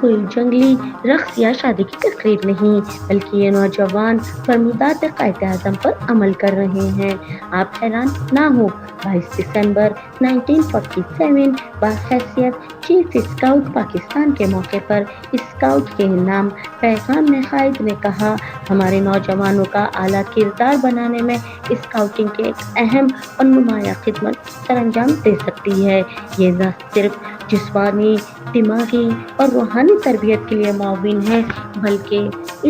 कोई जंगली रक़्स या शादी की तकरीर नहीं, बल्कि ये नौजवान फरमाते कायदे-आज़म पर अमल कर रहे हैं। आप हैरान ना हो, 22 दिसंबर 1947 बाहैसियत चीफ स्काउट पाकिस्तान के मौके पर स्काउट के नाम पैगाम में कायद ने कहा, हमारे नौजवानों का आला किरदार बनाने में स्काउटिंग की एक अहम और नुमायाँ खिदमत सरअंजाम दे सकती है। ये न सिर्फ जिस्मानी, दिमागी और रूहानी तरबियत के लिए मुअव्विन है, बल्कि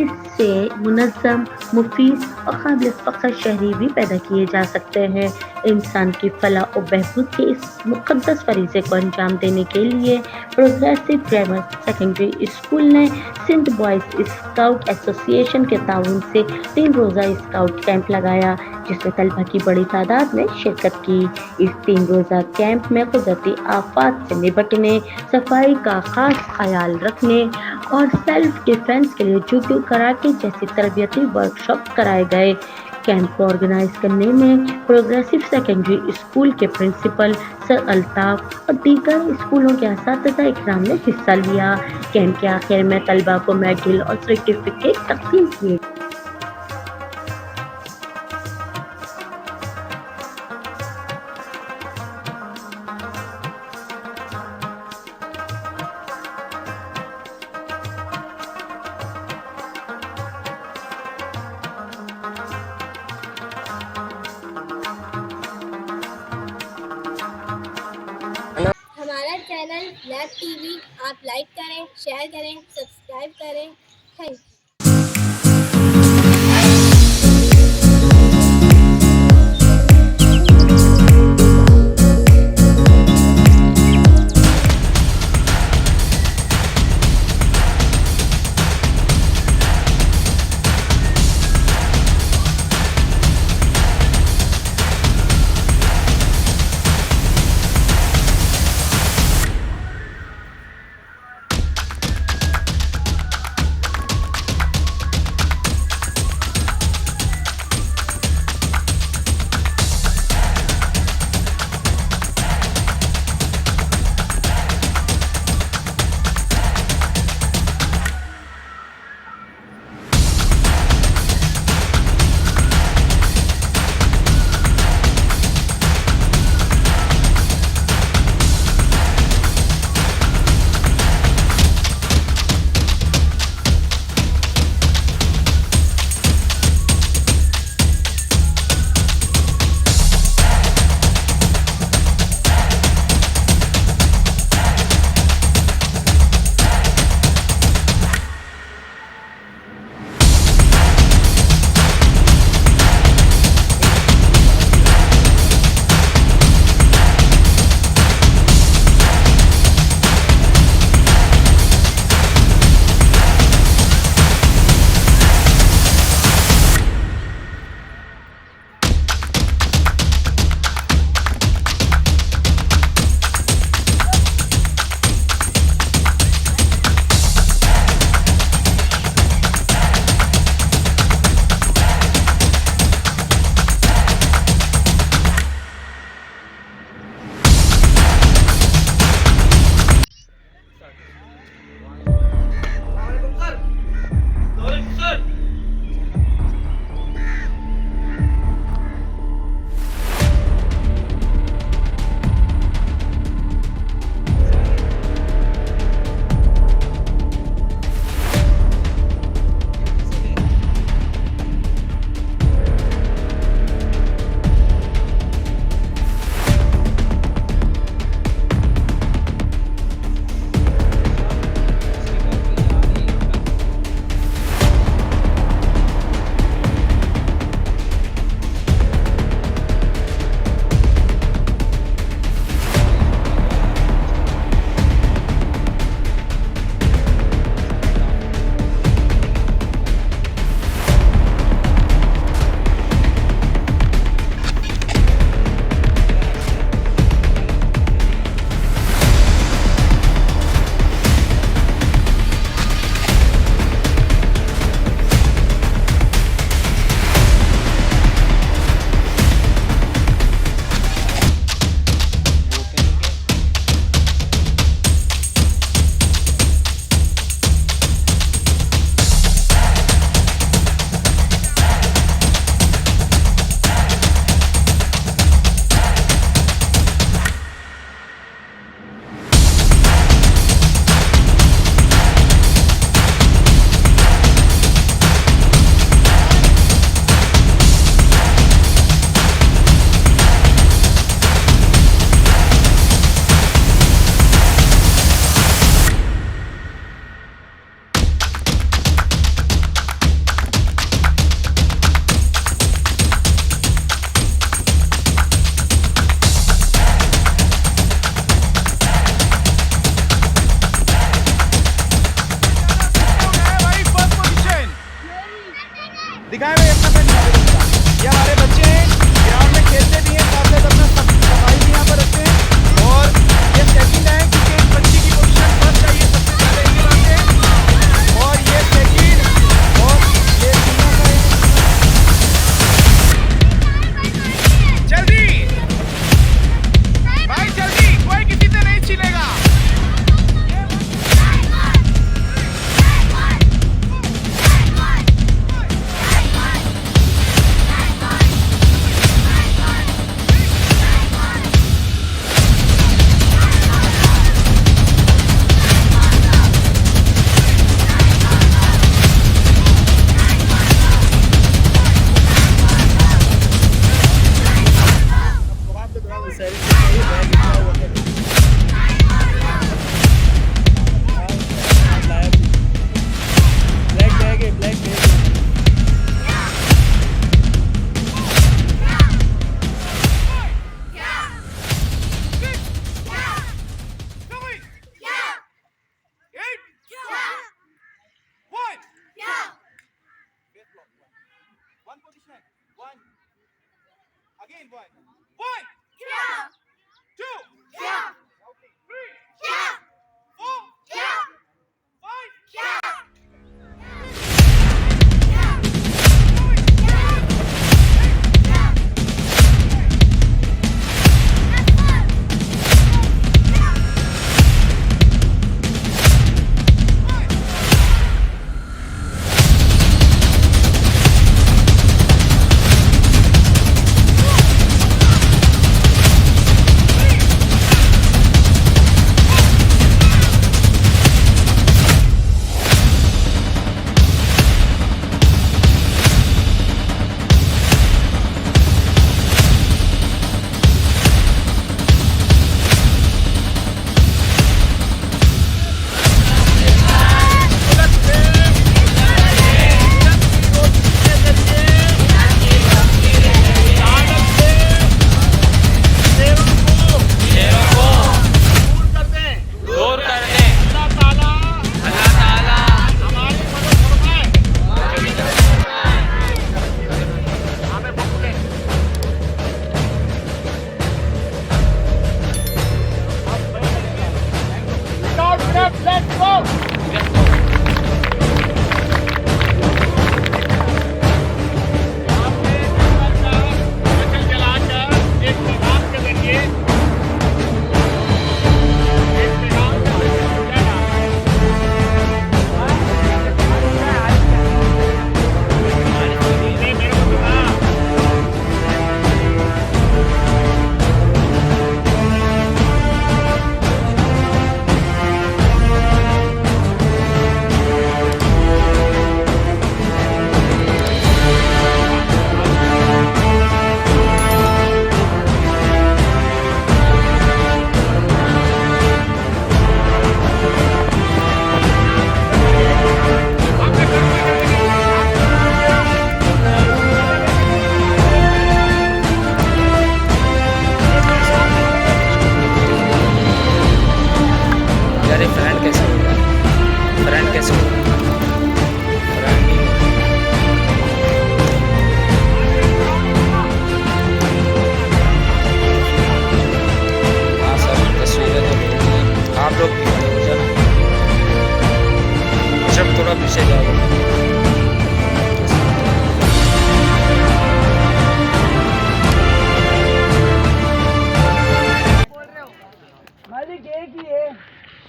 इससे मुनज़्ज़म, मुफ़ीद और काबिल फ़ख्र शहरी भी पैदा किए जा सकते हैं। इंसान की फ़लाह और बहबूद के इस मुक़द्दस फ़रीज़े को अंजाम देने के लिए प्रोग्रेसिव ग्रामर सेकेंडरी स्कूल ने सिंध बॉयज़ स्काउट एसोसिएशन के ताउन से 3 रोज़ा स्काउट कैंप लगाया, जिसमें तलबा की बड़ी तादाद ने शिरकत की। इस 3 रोज़ा कैंप में कुदरती आफ़ात से निपटने, सफाई का ख़ास ख़याल रखने और सेल्फ डिफेंस के लिए जुडो, कराटे जैसी तरबियती वर्कशॉप कराए गए। कैंप को ऑर्गेनाइज करने में प्रोग्रेसिव सेकेंडरी स्कूल के प्रिंसिपल सर अल्ताफ़ और दीगर स्कूलों के असातिज़ा इकराम ने हिस्सा लिया। कैंप के आखिर में तलबा को मेडल और सर्टिफिकेट तक़सीम किए। हमारा चैनल लैब टीवी आप लाइक करें, शेयर करें, सब्सक्राइब करें। Thank you.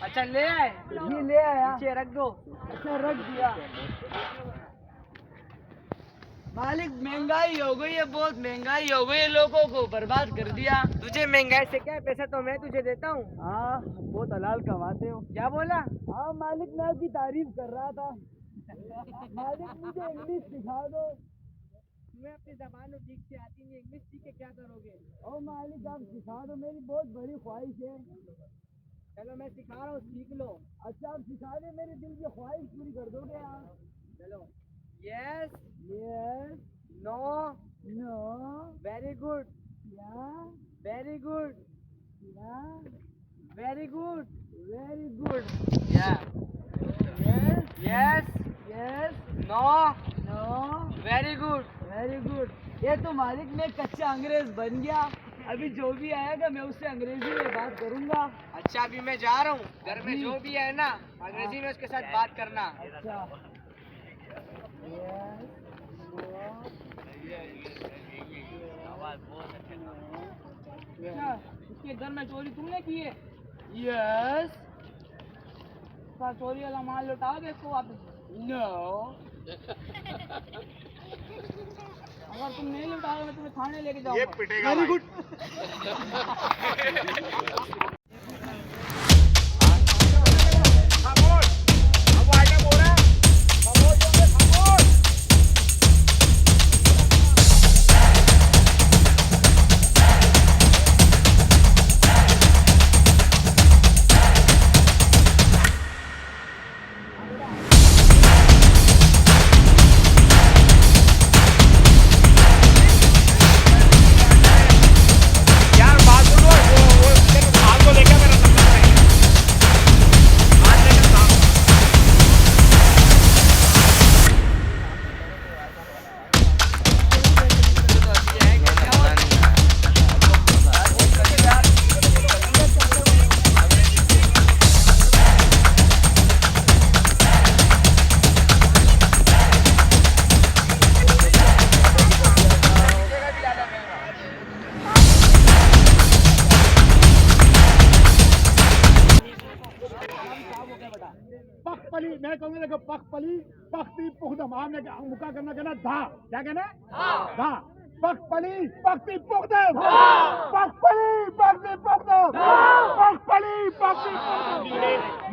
अच्छा ले आए, ये ले आया, नीचे रख दो। अच्छा रख दिया। मालिक महंगाई हो गई है, बहुत महंगाई हो गई है, लोगों को बर्बाद कर दिया। तुझे महंगाई से क्या, पैसा तो मैं तुझे देता हूँ। हाँ बहुत हलाल कमाते हो। क्या बोला? हाँ मालिक मैं आपकी तारीफ कर रहा था। मालिक मुझे इंग्लिश सिखा दो। तुम्हें अपनी जबान ठीक से आती नहीं, इंग्लिश सीख के क्या करोगे? ओ मालिक आप सिखा दो, मेरी बहुत बड़ी ख्वाहिश है। चलो मैं सिखा रहा हूँ, सीख लो। अच्छा आप सिखा दे, मेरे दिल की ख्वाहिश पूरी कर दोगे आप। चलो yes yes, no no, very good, या वेरी गुड, या वेरी गुड, वेरी गुड, या yes yes yes, no no, very good, very good. ये तो मालिक मैं कच्चा अंग्रेज बन गया। अभी जो भी आएगा मैं उससे अंग्रेजी में बात करूंगा। अच्छा अभी मैं जा रहा हूँ, घर में जो भी है ना अंग्रेजी में उसके साथ बात करना। अच्छा उसके घर में चोरी तुमने की है? यस। चोरी वाला माल लौटाओगे इसको वापस? नो। अगर तुम नहीं लौटाओगे मैं तुम्हें थाने लेके जाऊंगा। ये पिटेगा। Very good. पली, मैं कहूँगा देखो पख पली पख्ती पुख्तम, आपने मुका करना कहना धा, क्या कहना धा, पख पली पख्ती पुख्तम, पख पली पख्ती पुख्तम, पख पली पख्ती पुख्तम।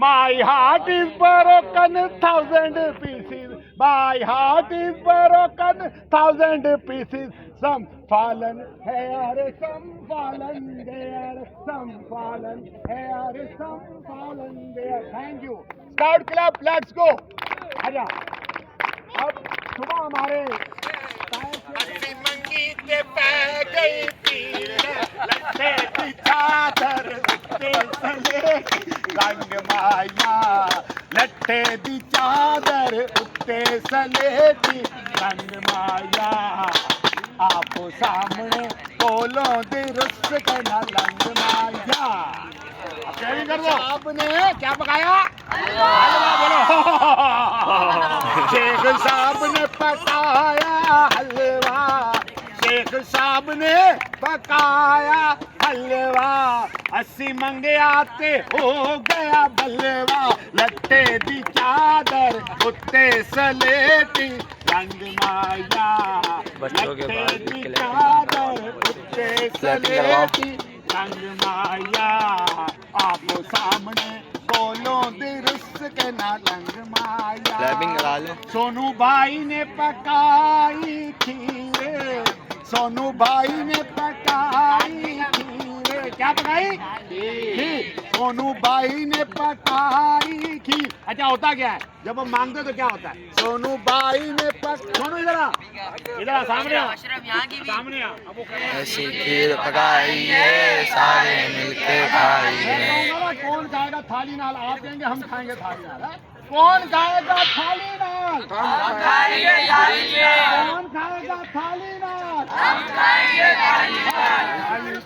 My heart is broken 1,000 pieces, my heart is broken 1,000 pieces, some fallen here, some fallen there, some fallen here, some fallen there. Thank you. Scout Club, let's go. आजा। अब सुबह हमारे अस्सी मंगी के पै गई पीर, लट्टे की चादर उत्ते सले रंग माया, लट्टे दी चादर उत्ते सलेटी रंग माया, आपो सामने कोलों दी रुस के ना लंग माया। शेयरिंग कर दो। आपने क्या पकाया? हलवा बोलो। शेख साहब ने पकाया हलवा, शेख साहब ने पकाया हलवा, 80 मंगे आते हो गया बलवा, लट्टे दी चादर उत्ते सलेटी रंग माया, लट्टे दी चादर उत्ते सलेटी रंग माया, आपो सामने कोलों दी रुस के ना रंग माया। सोनू भाई ने पकाई खीरे, सोनू भाई ने पकाई खीरे, क्या पकाई खीर, सोनू भाई ने पकाई खीर। अच्छा होता क्या है जब हम मांगते तो क्या होता है? सोनू भाई ने सोनू इधर आ, सामने आ, सामने आ। ऐसी खीर पकाइए सारे मिलके खाइए। कौन खाएगा थाली नाल? आप देंगे, हम खाएंगे थाली नाल। कौन खाएगा थाली नाल? हम खाएंगे थाली नाल। कौन खाएगा थाली नाल? हम खाएंगे थाली नाल।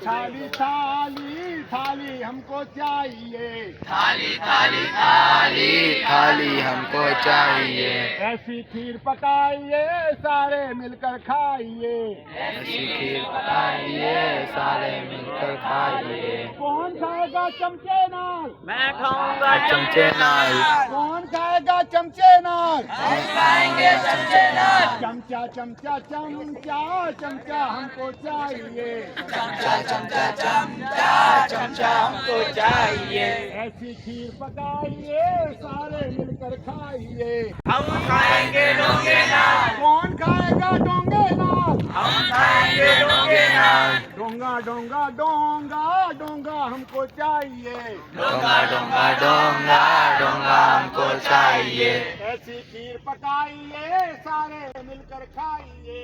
थाली थाली थाली हमको चाहिए, थाली थाली थाली थाली हमको चाहिए। ऐसी खीर पकाइए सारे मिलकर खाइए, ऐसी खीर पकाइए सारे मिलकर खाइए। कौन खाएगा चमचे नाल? मैं खाऊंगा चमचे नाल। कौन खाएगा चमचे नाल? हम खाएंगे चमचे नाल। चमचा चमचा चमचा चमचा हमको चाहिए, चमचा चमचा चमचा चमचा हमको चाहिए। ऐसी खीर पकाइए सारे मिलकर खाइए, हम खाएंगे डोंगे नाल। कौन खाएगा डोंगे नाल? हम खाएंगे डोंगे नाल। डोंगा डोंगा डोंगा डोंगा हमको चाहिए, डोंगा डोंगा डोंगा डोंगा हमको चाहिए। ऐसी खीर पकाइए सारे मिलकर खाइए।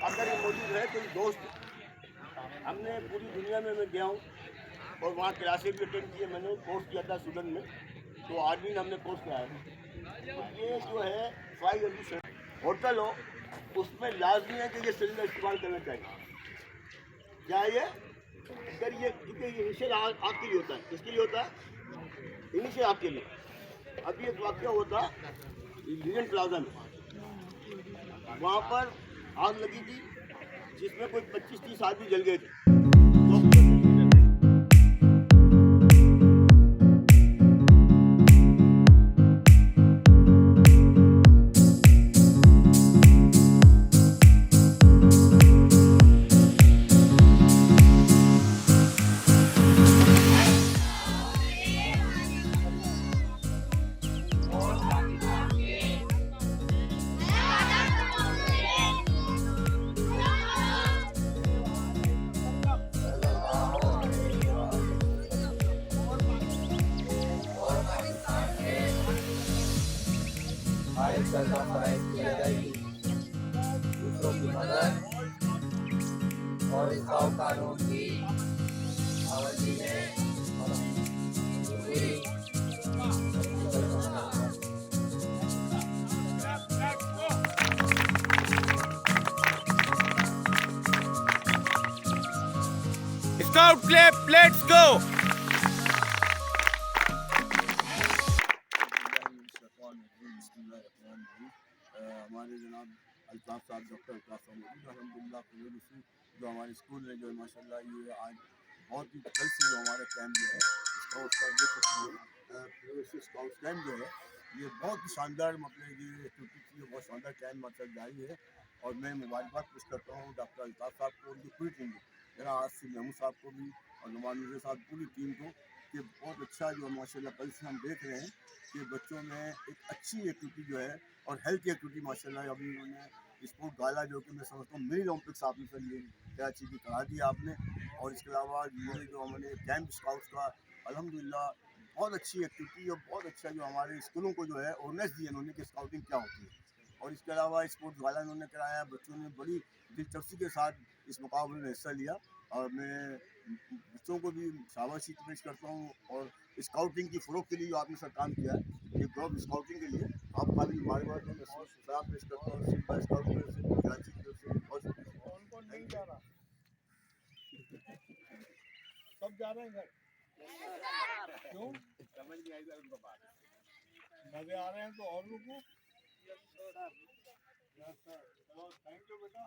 अगर ये मौजूद है कोई दोस्त, हमने पूरी दुनिया में मैं गया हूँ और वहाँ क्लासेस भी अटेंड किए, मैंने कोर्स किया था सूडन में, तो आर्मी में हमने कोर्स किया है। तो ये जो है 5 होटल हो, उसमें लाजमी है कि ये सिलेंडर इस्तेमाल करना चाहिए। क्या ये? अगर ये क्योंकि ये इनिशियल आग के लिए होता है, किसके लिए होता है? इनिशियल आग के लिए। अभी एक वाक्य होता लीजेंड प्लाजा में, वहाँ पर आग लगी थी जिसमें कोई 25-30 आदमी जल गए थे। दूसरों की मदद और इसका कानून की अवधि में Scout clap, let's go. हमारे जनाब अल्ताफ साहब डॉक्टर अल्ताफ साहब अलहमदिल्ला प्रोग्रेसो जो हमारे स्कूल में जो है माशाल्लाह ये आज बहुत ही कल से जो हमारा कैंप जो है स्काउट्स का जो प्रोग्रेसो स्काउट्स कैंप जो है ये बहुत ही शानदार मतलब ये एक्टिविटी थी, बहुत शानदार कैंप मतलब जारी है। और मैं मुबारकबाद पेश करता हूँ डॉक्टर अल्ताफ साहब को, उनकी पूरी टीम को, मेरा आज से महमूद साहब को भी और नुमान साहब पूरी टीम को, कि बहुत अच्छा जो माशाल्लाह कल से हम देख रहे हैं कि बच्चों में एक अच्छी एक्टिविटी जो है और हेल्थ एक्टिविटी माशाल्लाह अभी उन्होंने स्पोर्ट गाला जो कि मैं समझता हूँ मिनी ओलंपिक्स आपने सर ये कराची की करा दी आपने। और इसके अलावा ये जो हमने कैंप स्काउट्स का अल्हम्दुलिल्लाह बहुत अच्छी एक्टिविटी और बहुत अच्छा जो हमारे स्कूलों को जो है अवेयरनेस दी उन्होंने कि स्काउटिंग क्या होती है। और इसके अलावा स्पोर्ट्स गाला उन्होंने कराया, बच्चों ने बड़ी दिलचस्पी के साथ इस मुकाबले में हिस्सा लिया और मैं बच्चों को भी शाबाशी पेश करता हूँ। और स्काउटिंग की फ़रोग़ के लिए जो आपने सर काम किया है ये ग्रुप स्काउटिंग के लिए आपका भी मुबारकबाद मैं सलाम पेश करता हूँ स्काउट की तरफ से, कराची की तरफ से बहुत कौन नहीं जा रहा, सब जा रहे हैं घर, क्यों समझ नहीं आई उनको बात, मजे आ रहे हैं तो और रुको। चलो थैंक यू बेटा,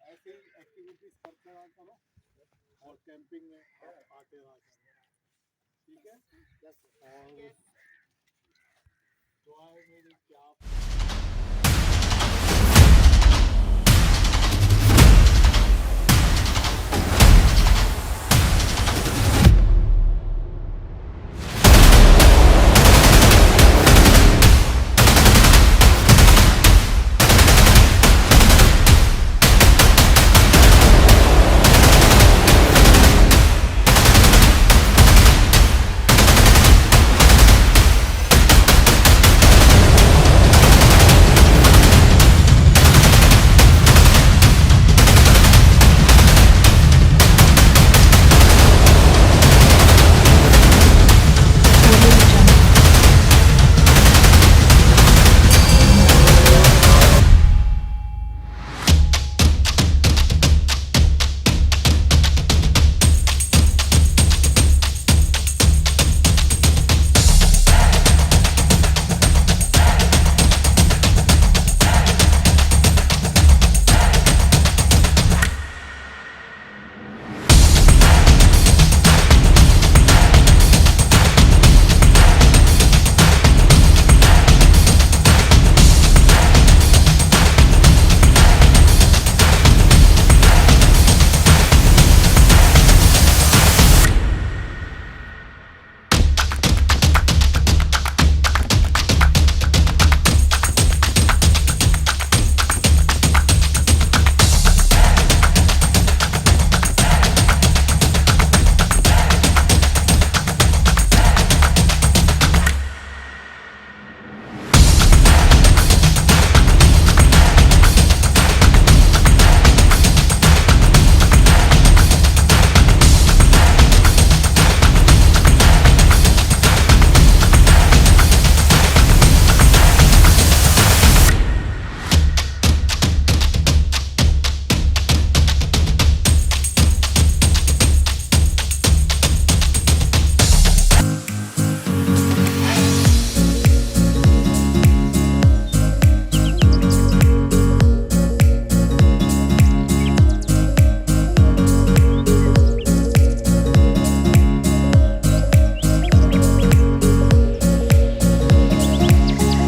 ऐसे ही एक्टिविटीज करते रहा करो और कैंपिंग में आते रहा करो, ठीक है। और दुआएं मेरी क्या